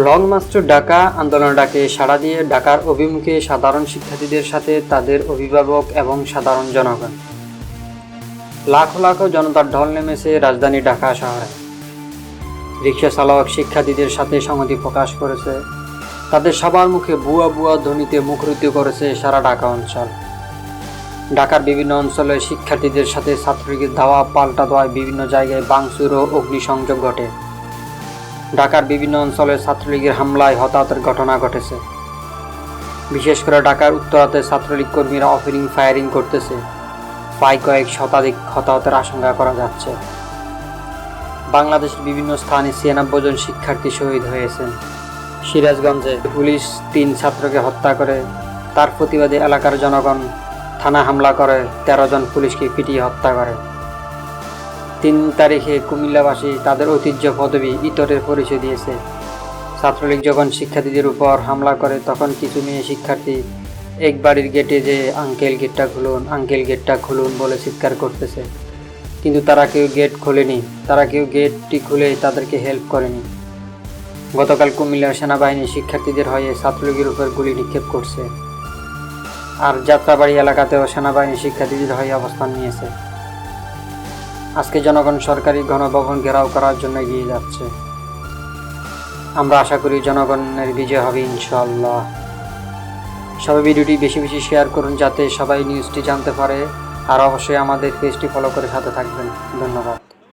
Long March two Dhaka আন্দোলন ডাকে সাড়া দিয়ে ঢাকার অভিমুখে সাধারণ শিক্ষার্থীদের সাথে তাদের অভিভাবক এবং সাধারণ জনগণ। লাখো লাখো জনতার ঢল নেমেছে রাজধানী ঢাকা শহরে। রিকশা চালক শিক্ষার্থীদের সাথে সংহতি প্রকাশ করেছে। তাদের সবার মুখে বুয়া বুয়া ধ্বনিতে মুখরিত করেছে সারা ঢাকা অঞ্চল। ঢাকার বিভিন্ন অঞ্চলে শিক্ষার্থীদের সাথে ছাত্রলীগের ধাওয়া পাল্টা দেওয়ায় বিভিন্ন জায়গায় ভাঙচুর ও অগ্নিসংযোগ ঘটে। ঢাকার বিভিন্ন অঞ্চলে ছাত্রলীগের হামলায় হতাহতের ঘটনা ঘটেছে। বিশেষ করে ঢাকার উত্তরাতে ছাত্রলীগ কর্মীরা ওপেনিং ফায়ারিং করতেছে। প্রায় কয়েক শতাধিক হতাহতের আশঙ্কা করা যাচ্ছে। বাংলাদেশের বিভিন্ন স্থানে ৯৬ জন শিক্ষার্থী শহীদ হয়েছেন। সিরাজগঞ্জে পুলিশ ৩ ছাত্রকে হত্যা করে, তার প্রতিবাদে এলাকার জনগণ থানা হামলা করে ১৩ জন পুলিশকে পিটিয়ে হত্যা করে। ৩ তারিখে কুমিল্লাবাসী তাদের ঐতিহ্য পদবী ইতরের পরিচয় দিয়েছে। ছাত্রলীগ যখন শিক্ষার্থীদের উপর হামলা করে তখন কিছু মেয়ে শিক্ষার্থী এক বাড়ির গেটে যে আঙ্কেল গেটটা খুলুন, আঙ্কেল গেটটা খুলুন বলে চিৎকার করতেছে, কিন্তু তারা কেউ গেট খোলেনি। তারা কেউ গেটটি খুলে তাদেরকে হেল্প করেনি। গতকাল কুমিল্লার সেনাবাহিনী শিক্ষার্থীদের হয়ে ছাত্রলীগের উপর গুলি নিক্ষেপ করছে। আর যাত্রাবাড়ি এলাকাতেও সেনাবাহিনী শিক্ষার্থীদের হয়ে অবস্থান নিয়েছে। আজকে জনগণ সরকারি গণভবন ঘেরাও করার জন্য এগিয়ে যাচ্ছে। আমরা আশা করি জনগণের বিজয় হবে ইনশাআল্লাহ। সবাই ভিডিওটি বেশি বেশি শেয়ার করুন যাতে সবাই নিউজটি জানতে পারে। আর অবশ্যই আমাদের পেজটি ফলো করে সাথে থাকবেন। ধন্যবাদ।